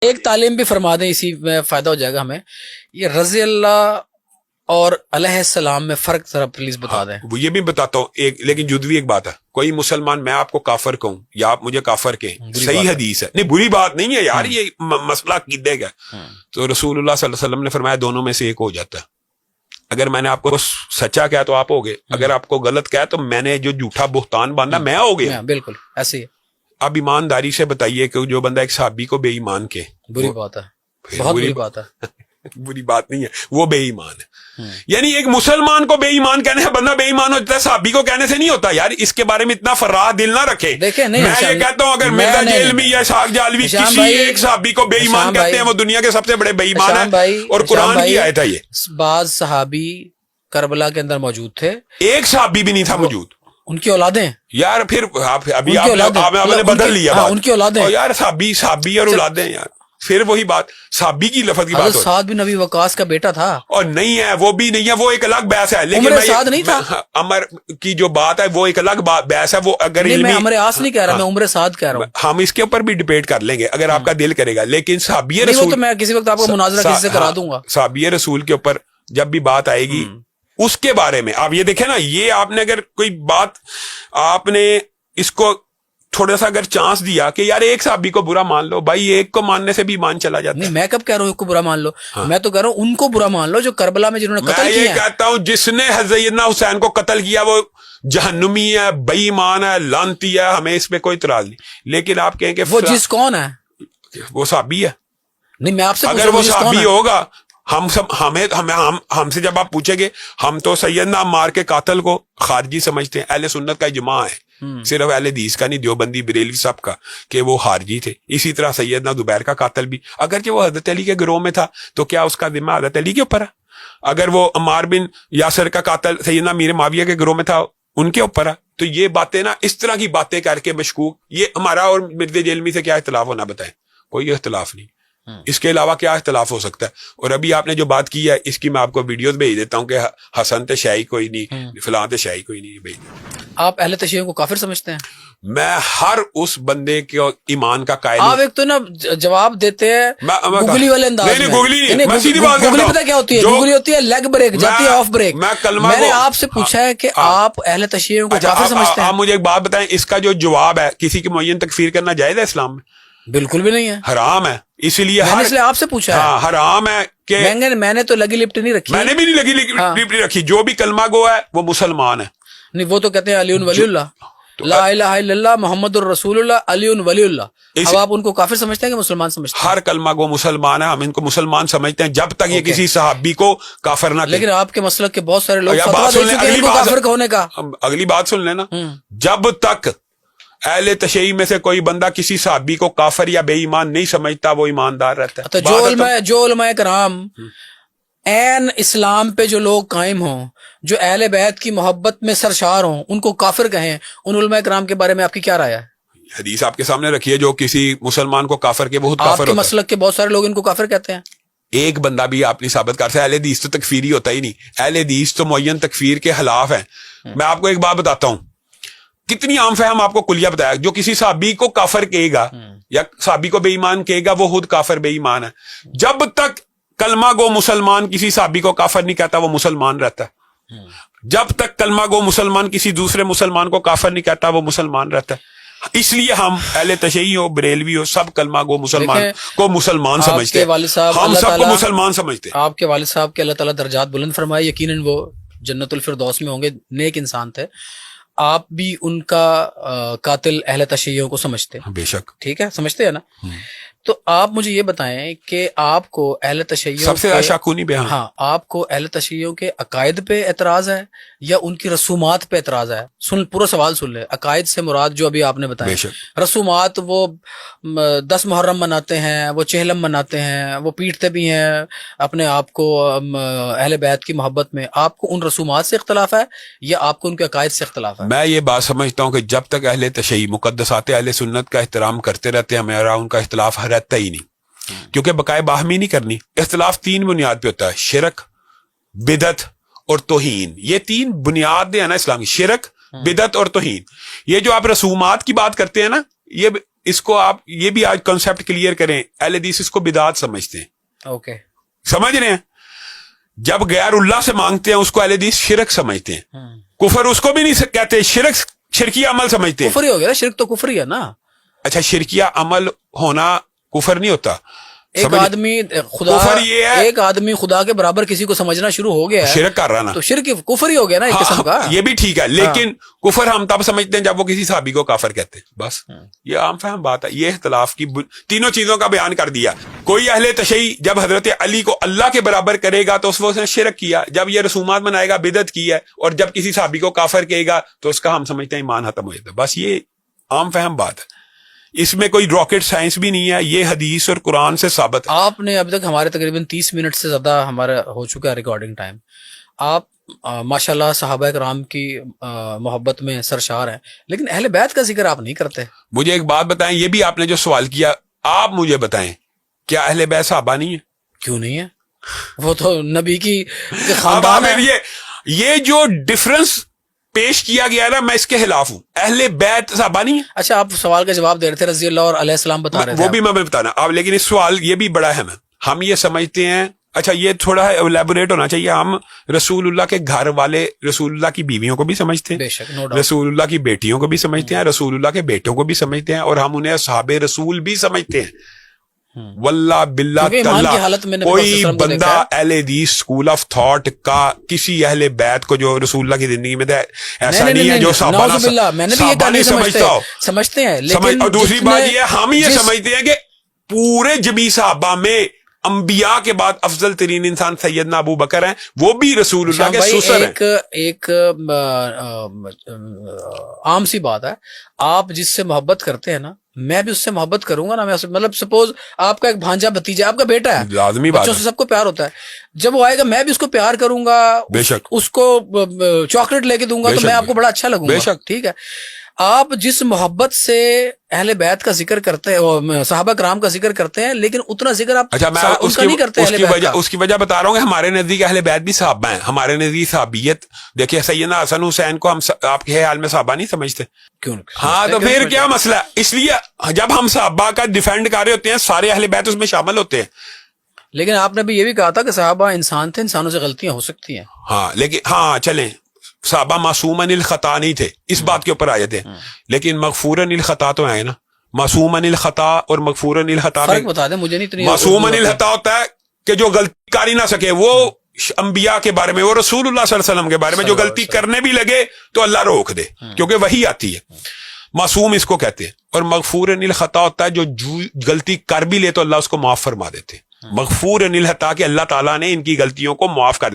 ایک تعلیم بھی فرما دیں، اسی میں فائدہ ہو جائے گا ہمیں. یہ رضی اللہ اور علیہ السلام میں فرق ذرا پلیز بتا دیں. وہ یہ بھی بتاتا ہوں ایک، لیکن جدوی ایک بات ہے، کوئی مسلمان میں آپ کو کافر کہوں یا آپ مجھے کافر کہیں، صحیح حدیث ہے، نہیں بری بات نہیں ہے یار، یہ مسئلہ عقیدے کا. تو رسول اللہ صلی اللہ علیہ وسلم نے فرمایا دونوں میں سے ایک ہو جاتا ہے. اگر میں نے آپ کو سچا کہا تو آپ ہو گئے، اگر آپ کو غلط کہا تو میں نے جو جھوٹا بہتان باندھا میں ہو گیا. بالکل ایسے ہی. اب ایمانداری سے بتائیے کہ جو بندہ ایک صحابی کو بے ایمان کے، بری بات ہے، بہت بری بات ہے. بری بات نہیں ہے، وہ بے ایمان ہے. یعنی ایک مسلمان کو بے ایمان کہنے سے بندہ بے ایمان ہوتا ہے، صحابی کو کہنے سے نہیں ہوتا. یار اس کے بارے میں اتنا فراح دل نہ رکھے. میں یہ کہتا ہوں اگر مرزا جیلمی یا اسحاق جعلوی کسی ایک صحابی کو بے ایمان کہتے ہیں، وہ دنیا کے سب سے بڑے بے ایمان ہیں، اور قرآن کی آیت ہے. یہ بعض صحابی کربلا کے اندر موجود تھے، ایک صحابی بھی نہیں تھا موجود. ان کی اولادیں یار پھر ابھی آپ نے بدل لیا ان کی اولادیں یار، صحابی اور اولادیں یار، پھر وہی بات صحابی کی لفظ کی بات. سعد بن نبی وقاص کا بیٹا تھا، اور نہیں ہے وہ بھی نہیں ہے، وہ ایک الگ بحث ہے. لیکن عمر سعد نہیں تھا. عمر کی جو بات ہے وہ ایک الگ بحث ہے. وہ اگر میں عمر عاص نہیں کہہ رہا، میں عمر سعد کہہ رہا ہوں. ہم اس کے اوپر بھی ڈبیٹ کر لیں گے اگر آپ کا دل کرے گا. لیکن صحابی رسول تو میں کسی وقت آپ کو مناظرہ کسی سے کرا دوں گا. صحابی رسول کے اوپر جب بھی بات آئے گی اس کے بارے میں آپ یہ دیکھیں نا، یہ آپ نے اگر کوئی بات آپ نے اس کو تھوڑا سا اگر چانس دیا کہ یار ایک صحابی کو برا مان لو، بھائی ایک کو ماننے سے بھی ایمان چلا جاتا ہے. نہیں میں کب کہہ رہا ہوں ایک کو برا مان لو، میں تو کہہ رہا ہوں ان کو برا مان لو جو کربلا میں جنہوں نے قتل کیا. میں یہ کہتا ہوں جس نے سیدنا حسین کو قتل کیا وہ جہنمی ہے، بے ایمان ہے، لعنتی ہے، ہمیں اس پہ کوئی اعتراض نہیں. لیکن آپ کہیں کہ وہ جس کون ہے، وہ صحابی ہے. نہیں میں آپ سے اگر وہ صحابی ہوگا ہم سے جب آپ پوچھیں گے، ہم تو سیدنا عمار کے قاتل کو خارجی سمجھتے ہیں. اہل سنت کا اجماع ہے، صرف اہل حدیث کا نہیں، دیوبندی بریلوی سب کا، کہ وہ خارجی تھے. اسی طرح سیدنا زبیر کا قاتل بھی اگرچہ وہ حضرت علی کے گروہ میں تھا تو کیا اس کا ذمہ حضرت علی کے اوپر ہے؟ اگر وہ عمار بن یاسر کا قاتل سیدنا امیر معاویہ کے گروہ میں تھا ان کے اوپر ہے. تو یہ باتیں نا، اس طرح کی باتیں کر کے مشکوک، یہ ہمارا اور مرزا جیلمی سے کیا اختلاف ہونا بتائیں؟ کوئی اختلاف نہیں. اس کے علاوہ کیا اختلاف ہو سکتا ہے؟ اور ابھی آپ نے جو بات کی ہے اس کی میں آپ کو ویڈیوز بھیج دیتا ہوں کہ حسن تے شاہی کوئی نہیں، فلاں تے شاہی کوئی نہیں. بھیج آپ اہل تشیعوں کو کافر سمجھتے ہیں؟ میں ہر اس بندے کے ایمان کا قائل. آپ ایک تو نا جواب دیتے ہیں گوگلی والے انداز میں. گوگلی پتہ کیا ہوتی ہے؟ گوگلی ہوتی ہے لیگ بریک، جاتی ہے آف بریک. میں نے آپ سے پوچھا ہے کہ آپ اہل تشیعوں کو کافر سمجھتے ہیں؟ آپ مجھے ایک بات بتائیں، اس کا جو جواب ہے کسی کی معین تکفیر کرنا جائز ہے اسلام میں؟ بالکل بھی نہیں ہے، حرام ہے. اسی لیے میں نے آپ سے پوچھا ہے. حرام ہے کہ میں نے تو لگی لپٹ نہیں رکھی، میں نے بھی نہیں لگی لپٹ رکھی. جو بھی کلمہ گو ہے وہ مسلمان ہے. نہیں وہ تو کہتے ہیں علی ولی اللہ، لا الہ الا اللہ محمد الرسول اللہ علی ولی اللہ. اب آپ ان کو کافر سمجھتے ہیں کہ مسلمان سمجھتے ہیں؟ ہر کلمہ گو مسلمان ہے، ہم ان کو مسلمان سمجھتے ہیں جب تک یہ کسی صحابی کو کافر نہ. لیکن آپ کے مسلک کے بہت سارے لوگ فتویٰ دے چکے ہیں ان کو کافر ہونے کا. اگلی بات سن لینا، جب تک اہل تشیع میں سے کوئی بندہ کسی صحابی کو کافر یا بے ایمان نہیں سمجھتا وہ ایماندار رہتا ہے. تو جو علماء کرام عین اسلام پہ جو لوگ قائم ہوں، جو اہل بیت کی محبت میں سرشار ہوں، ان کو کافر کہیں، ان علماء کرام کے بارے میں آپ کی کیا رائے ہے؟ حدیث آپ کے سامنے رکھیے، جو کسی مسلمان کو کافر کے بہت کافر ہوتا ہے. آپ کے مسلک کے بہت سارے لوگ ان کو کافر کہتے ہیں. ایک بندہ بھی آپ نہیں ثابت کر سکتے. اہل حدیث تو تکفیری ہوتا ہی نہیں، اہل حدیث تو معین تکفیر کے خلاف ہیں. میں آپ کو ایک بات بتاتا ہوں، کتنی عام فہم آپ کو کلیہ بتایا. جو کسی صحابی کو کافر کہے گا یا صحابی کو بے ایمان کہے گا وہ خود کافر بے ایمان ہے. جب تک کلمہ گو مسلمان کسی صحابی کو کافر نہیں کہتا وہ مسلمان رہتا ہے. جب تک کلمہ گو مسلمان کسی دوسرے مسلمان کو کافر نہیں کہتا وہ مسلمان رہتا ہے. اس لیے ہم اہل تشیع ہو بریلوی ہو سب کلمہ گو مسلمان کو مسلمان سمجھتے ہیں. ہم سب کو مسلمان سمجھتے ہیں. آپ کے والد صاحب کے اللہ تعالیٰ درجات بلند فرمائے، یقیناً وہ جنت الفردوس میں ہوں گے، نیک انسان تھے. آپ بھی ان کا قاتل اہل تشیعوں کو سمجھتے ہیں؟ بے شک. ٹھیک ہے، سمجھتے ہیں نا. تو آپ مجھے یہ بتائیں کہ آپ کو اہل تشیعوں سب سے شاکونی بیان، ہاں آپ کو اہل تشیعوں کے عقائد پہ اعتراض ہے یا ان کی رسومات پہ اعتراض ہے؟ پورا سوال سن لے. عقائد سے مراد جو ابھی آپ نے بتایا، رسومات وہ 10 محرم مناتے ہیں، وہ چہلم مناتے ہیں، وہ پیٹتے بھی ہیں اپنے آپ کو اہل بیت کی محبت میں. آپ کو ان رسومات سے اختلاف ہے یا آپ کو ان کے عقائد سے اختلاف ہے؟ میں یہ بات سمجھتا ہوں کہ جب تک اہل تشیع مقدسات اہل سنت کا احترام کرتے رہتے ہیں ہمارا ان کا اختلاف رہتا ہی نہیں. کیونکہ بقائے باہمی نہیں کرنی. اختلاف 3 بنیاد پہ ہوتا ہے، شرک، بدعت اور توہین. یہ 3 بنیاد ہیں نا اسلام کی، شرک، بدعت اور توہین. یہ جو آپ رسومات کی بات کرتے ہیں نا، یہ اس کو آپ یہ بھی آج کنسپٹ کلیئر کریں, اہل حدیث اس کو بدعت سمجھتے ہیں. اوکے, سمجھ رہے ہیں؟ جب غیر اللہ سے مانگتے ہیں اس کو اہل حدیث شرک سمجھتے ہیں. کفر اس کو بھی نہیں کہتے, شرکی عمل سمجھتے ہیں. کفر ہی ہو گیا نا, شرک تو کفر ہی ہے نا. اچھا, شرکیہ عمل ہونا کفر نہیں ہوتا. ایک آدمی خدا کے برابر کسی کو سمجھنا شروع ہو گیا ہے, شرک کر رہا نا, تو شرک کفر ہی ہو گیا نا ایک قسم کا. یہ بھی ٹھیک ہے, لیکن کفر ہم تب سمجھتے ہیں جب وہ کسی صحابی کو کافر کہتے ہیں. بس یہ عام فہم بات ہے. یہ اختلاف کی تینوں چیزوں کا بیان کر دیا. کوئی اہل تشیع جب حضرت علی کو اللہ کے برابر کرے گا تو اس نے شرک کیا, جب یہ رسومات منائے گا بدعت کی ہے, اور جب کسی صحابی کو کافر کہے گا تو اس کا ہم سمجھتے ہیں ایمان ختم ہو جاتا ہے. بس یہ عام فہم بات ہے, اس میں کوئی راکٹ سائنس بھی نہیں ہے, یہ حدیث اور قرآن سے ثابت ہے. آپ نے ابھی تک ہمارے تقریباً 30 منٹ سے زیادہ ہمارا ہو چکا ہے ریکارڈنگ ٹائم. آپ ماشاءاللہ صحابہ کرام کی محبت میں سرشار ہیں, لیکن اہل بیت کا ذکر آپ نہیں کرتے. مجھے ایک بات بتائیں, یہ بھی آپ نے جو سوال کیا, آپ مجھے بتائیں کیا اہل بیت صحابہ نہیں ہے؟ کیوں نہیں ہے؟ وہ تو نبی کی خاندان ہے. یہ جو ڈفرنس پیش کیا گیا نا, میں اس کے خلاف ہوں. اہل بیت صحابہ نہیں ہے. اچھا, آپ سوال کا جواب دے رہے تھے, رضی اللہ اور علیہ السلام بتا رہے تھے, وہ بھی میں بتانا آپ, لیکن اس سوال یہ بھی بڑا اہم ہے. ہم یہ سمجھتے ہیں, اچھا یہ تھوڑا الیبوریٹ ہونا چاہیے, ہم رسول اللہ کے گھر والے رسول اللہ کی بیویوں کو بھی سمجھتے ہیں, بے شک, نو ڈاؤٹ, رسول اللہ کی بیٹیوں کو بھی سمجھتے ہیں, رسول اللہ کے بیٹوں کو بھی سمجھتے ہیں, اور ہم انہیں اصحاب رسول بھی سمجھتے ہیں. واللہ باللہ تعالی کوئی بندہ اہل حدیث اسکول آف تھاٹ کا کسی اہل بیت کو جو رسول اللہ کی زندگی میں ایسا نہیں ہے جو صحابہ نہیں سمجھتا ہو, سمجھتے ہیں. اور دوسری بات یہ ہم یہ سمجھتے ہیں کہ پورے جمی صحابہ میں انبیاء کے بعد افضل ترین انسان سیدنا ابو بکر ہیں, وہ بھی رسول اللہ کے سسر ہیں. ایک عام سی بات ہے, آپ جس سے محبت کرتے ہیں نا, میں بھی اس سے محبت کروں گا نا. میں مطلب سپوز آپ کا ایک بھانجا بھتیجا, آپ کا بیٹا ہے, لازمی بات بچوں سے سب کو پیار ہوتا ہے. جب وہ آئے گا میں بھی اس کو پیار کروں گا, بے شک, اس کو چاکلیٹ لے کے دوں گا تو میں آپ کو بڑا اچھا لگوں گا. ٹھیک ہے, آپ جس محبت سے اہل بیت کا ذکر کرتے ہیں, صحابہ کرام کا ذکر کرتے ہیں, لیکن اتنا ذکر آپ ان کا نہیں کرتے. اس کی وجہ بتا رہا ہوں کہ ہمارے نزدیک اہل بیت بھی صحابہ ہیں. ہمارے نزدیک صحابیت دیکھیے, سیدنا حسن حسین کو ہم آپ کے حال میں صحابہ نہیں سمجھتے. کیوں؟ ہاں, تو پھر کیا مسئلہ ہے؟ اس لیے جب ہم صحابہ کا ڈیفینڈ کر رہے ہوتے ہیں, سارے اہل بیت اس میں شامل ہوتے ہیں. لیکن آپ نے بھی یہ بھی کہا تھا کہ صحابہ انسان تھے, انسانوں سے غلطیاں ہو سکتی ہیں. ہاں, لیکن ہاں چلیں, صحابہ معصومن الخطا نہیں تھے, اس بات کے اوپر آئے تھے, لیکن مغفورن الخطا تو آئے نا. معصومن الخطا اور مغفورن الخطا فرق بتا دیں مجھے. نہیں, معصومن الخطا ہوتا ہے کہ جو غلطی کر ہی نہ سکے, وہ انبیاء کے بارے میں, وہ رسول اللہ صلی اللہ علیہ وسلم کے بارے میں جو غلطی کرنے بھی لگے تو اللہ روک دے, کیونکہ وہی آتی ہے. معصوم اس کو کہتے ہیں. اور مغفورن الخطا ہوتا ہے جو غلطی کر بھی لے تو اللہ اس کو معاف فرما دیتے. مغفورن الخطا کہ اللہ تعالیٰ نے ان کی غلطیوں کو معاف کر دیا.